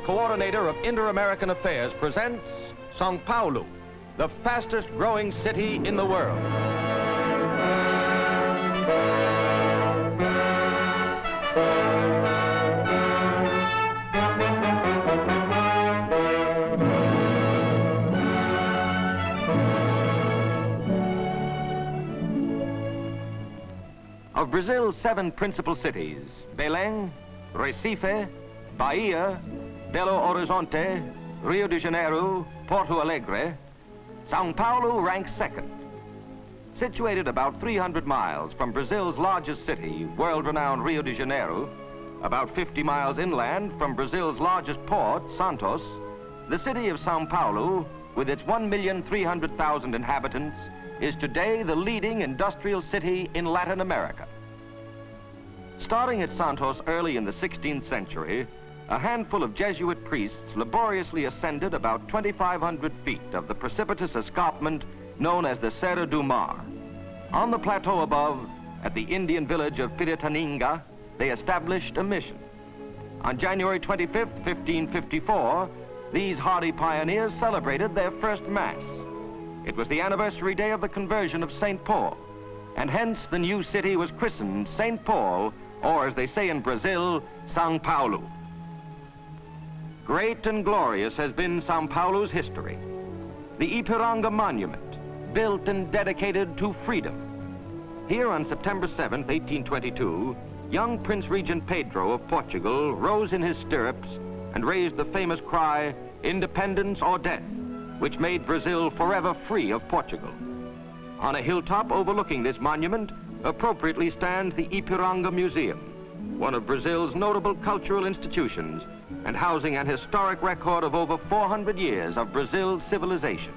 coordinator of Inter-American Affairs, presents São Paulo, the fastest growing city in the world. Of Brazil's 7 principal cities, Belém, Recife, Bahia, Belo Horizonte, Rio de Janeiro, Porto Alegre, São Paulo ranks second. Situated about 300 miles from Brazil's largest city, world-renowned Rio de Janeiro, about 50 miles inland from Brazil's largest port, Santos, the city of São Paulo, with its 1,300,000 inhabitants, is today the leading industrial city in Latin America. Starting at Santos early in the 16th century, a handful of Jesuit priests laboriously ascended about 2,500 feet of the precipitous escarpment known as the Serra do Mar. On the plateau above, at the Indian village of Piratininga, they established a mission. On January 25th, 1554, these hardy pioneers celebrated their first Mass. It was the anniversary day of the conversion of St. Paul, and hence the new city was christened St. Paul, or as they say in Brazil, São Paulo. Great and glorious has been São Paulo's history. The Ipiranga Monument, built and dedicated to freedom. Here on September 7th, 1822, young Prince Regent Pedro of Portugal rose in his stirrups and raised the famous cry, "Independence or death," which made Brazil forever free of Portugal. On a hilltop overlooking this monument, appropriately stands the Ipiranga Museum, one of Brazil's notable cultural institutions and housing an historic record of over 400 years of Brazil's civilization.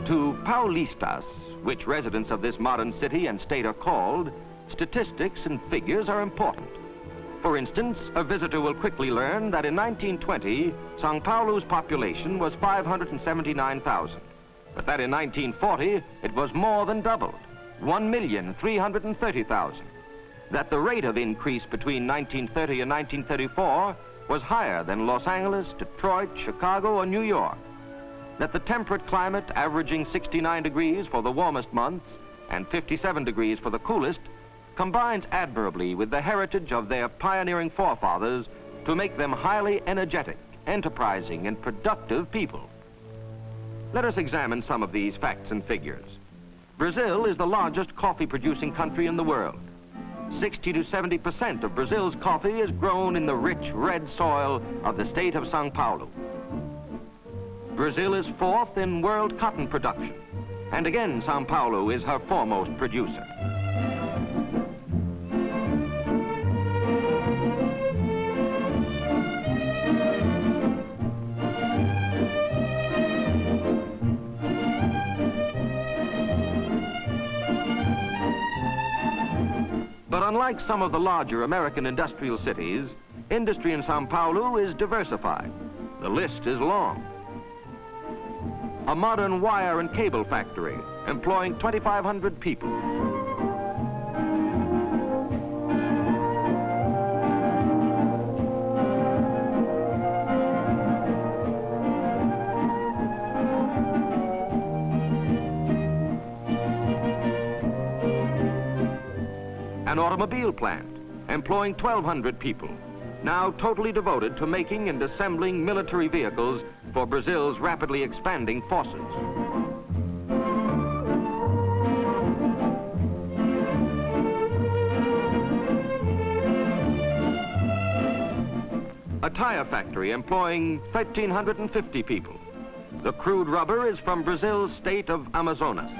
To Paulistas, which residents of this modern city and state are called, statistics and figures are important. For instance, a visitor will quickly learn that in 1920, São Paulo's population was 579,000, but that in 1940, it was more than doubled, 1,330,000. That the rate of increase between 1930 and 1934 was higher than Los Angeles, Detroit, Chicago, or New York. That the temperate climate, averaging 69 degrees for the warmest months and 57 degrees for the coolest, combines admirably with the heritage of their pioneering forefathers to make them highly energetic, enterprising, and productive people. Let us examine some of these facts and figures. Brazil is the largest coffee-producing country in the world. 60 to 70% of Brazil's coffee is grown in the rich red soil of the state of São Paulo. Brazil is 4th in world cotton production, and again São Paulo is her foremost producer. But unlike some of the larger American industrial cities, industry in São Paulo is diversified. The list is long. A modern wire and cable factory employing 2,500 people. An automobile plant employing 1,200 people, now totally devoted to making and assembling military vehicles for Brazil's rapidly expanding forces. A tire factory employing 1,350 people. The crude rubber is from Brazil's state of Amazonas.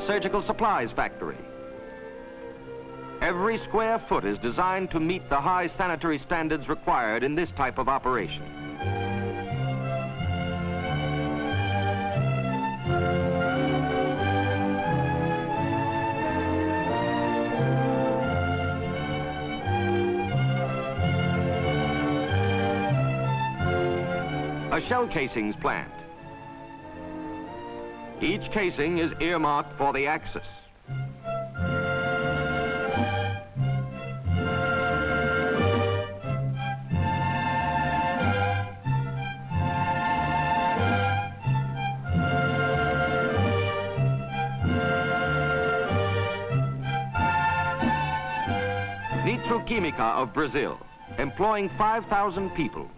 surgical supplies factory. Every square foot is designed to meet the high sanitary standards required in this type of operation. A shell casings plant. Each casing is earmarked for the axis. Nitroquímica of Brazil, employing 5,000 people,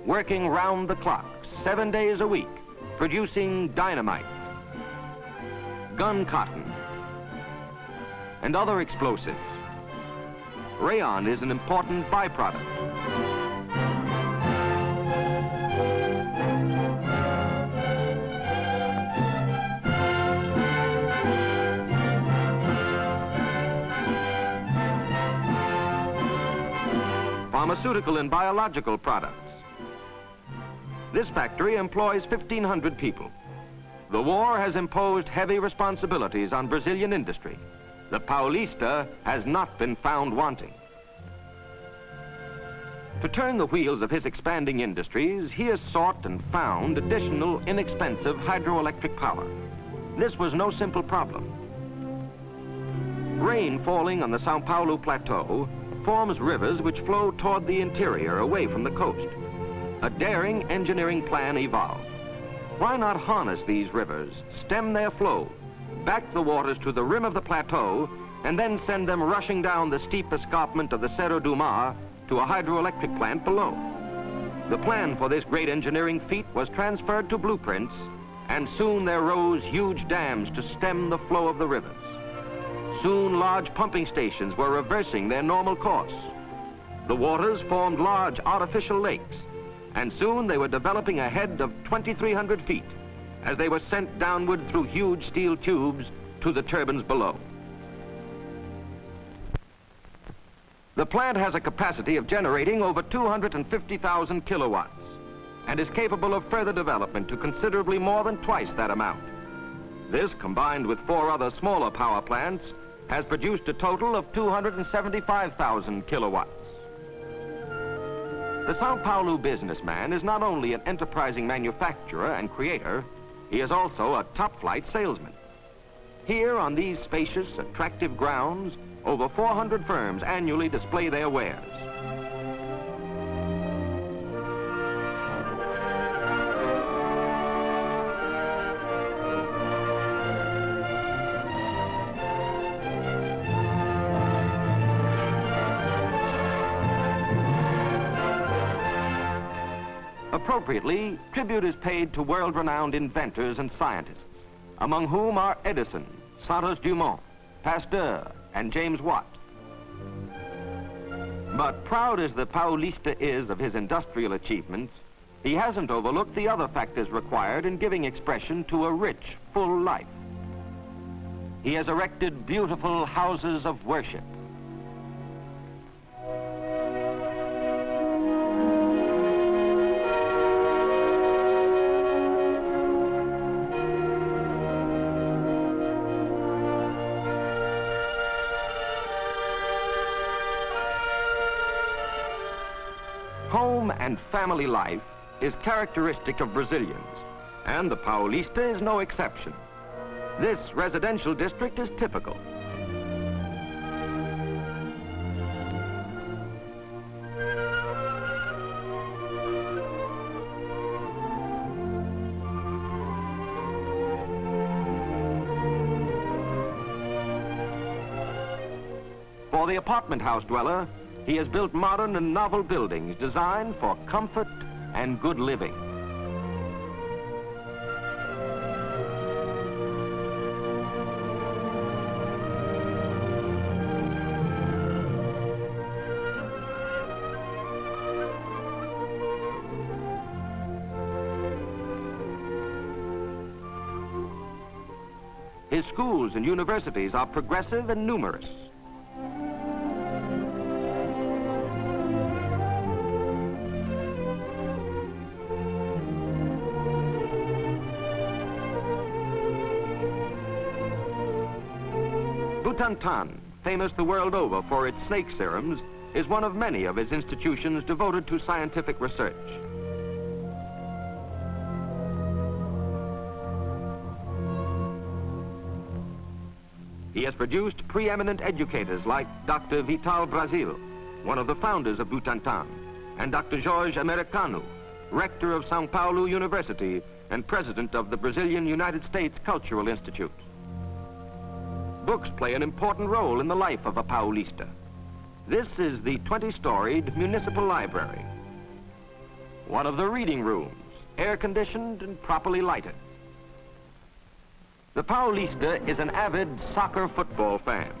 working round the clock, 7 days a week, producing dynamite, gun cotton, and other explosives. Rayon is an important byproduct. Pharmaceutical and biological products. This factory employs 1,500 people. The war has imposed heavy responsibilities on Brazilian industry. The Paulista has not been found wanting. To turn the wheels of his expanding industries, he has sought and found additional inexpensive hydroelectric power. This was no simple problem. Rain falling on the São Paulo plateau forms rivers which flow toward the interior away from the coast. A daring engineering plan evolved. Why not harness these rivers, stem their flow, back the waters to the rim of the plateau, and then send them rushing down the steep escarpment of the Cerro do Mar to a hydroelectric plant below? The plan for this great engineering feat was transferred to blueprints, and soon there rose huge dams to stem the flow of the rivers. Soon large pumping stations were reversing their normal course. The waters formed large artificial lakes, and soon they were developing a head of 2,300 feet as they were sent downward through huge steel tubes to the turbines below. The plant has a capacity of generating over 250,000 kilowatts and is capable of further development to considerably more than twice that amount. This, combined with 4 other smaller power plants, has produced a total of 275,000 kilowatts. The São Paulo businessman is not only an enterprising manufacturer and creator, he is also a top-flight salesman. Here on these spacious, attractive grounds, over 400 firms annually display their wares. Appropriately, tribute is paid to world-renowned inventors and scientists, among whom are Edison, Santos Dumont, Pasteur, and James Watt. But proud as the Paulista is of his industrial achievements, he hasn't overlooked the other factors required in giving expression to a rich, full life. He has erected beautiful houses of worship. Home and family life is characteristic of Brazilians, and the Paulista is no exception. This residential district is typical. For the apartment house dweller, he has built modern and novel buildings designed for comfort and good living. His schools and universities are progressive and numerous. Butantan, famous the world over for its snake serums, is one of many of his institutions devoted to scientific research. He has produced preeminent educators like Dr. Vital Brazil, one of the founders of Butantan, and Dr. Jorge Americano, rector of São Paulo University and president of the Brazilian United States Cultural Institute. Books play an important role in the life of a Paulista. This is the 20-storied municipal library. One of the reading rooms, air-conditioned and properly lighted. The Paulista is an avid soccer football fan.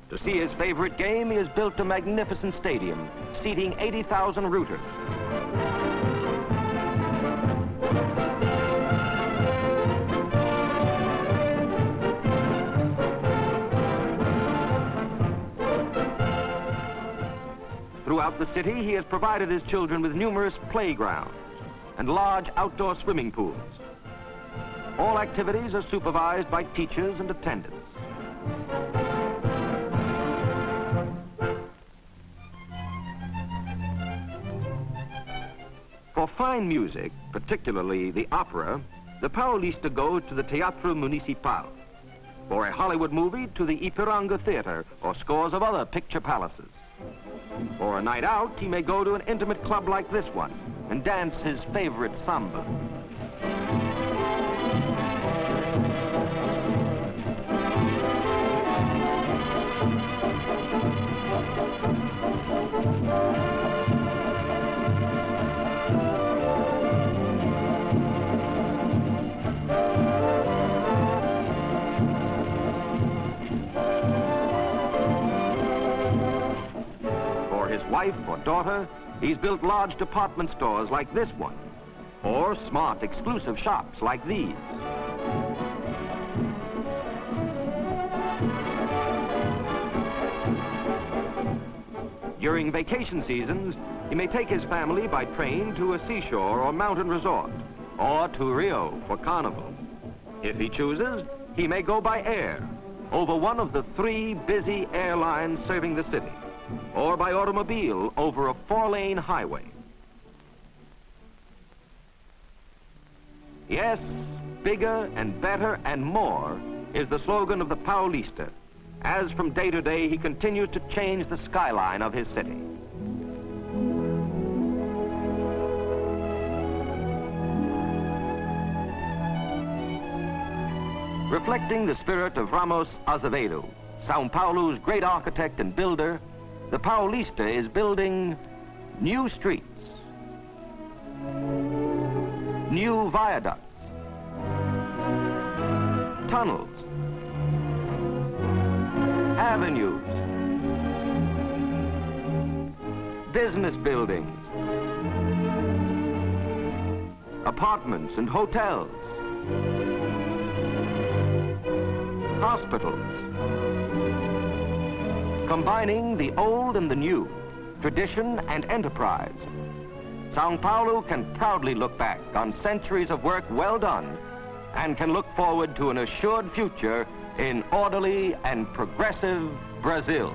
To see his favorite game, he has built a magnificent stadium, seating 80,000 rooters. Throughout the city, he has provided his children with numerous playgrounds and large outdoor swimming pools. All activities are supervised by teachers and attendants. For fine music, particularly the opera, the Paulista go to the Teatro Municipal. For a Hollywood movie, to the Ipiranga Theater or scores of other picture palaces. For a night out, he may go to an intimate club like this one and dance his favorite samba. Wife or daughter, he's built large department stores like this one, or smart exclusive shops like these. During vacation seasons, he may take his family by train to a seashore or mountain resort, or to Rio for carnival. If he chooses, he may go by air, over one of the 3 busy airlines serving the city, or by automobile over a 4-lane highway. Yes, bigger and better and more is the slogan of the Paulista, as from day to day he continues to change the skyline of his city. Reflecting the spirit of Ramos Azevedo, São Paulo's great architect and builder, the Paulista is building new streets, new viaducts, tunnels, avenues, business buildings, apartments and hotels, hospitals, combining the old and the new, tradition and enterprise. São Paulo can proudly look back on centuries of work well done and can look forward to an assured future in orderly and progressive Brazil.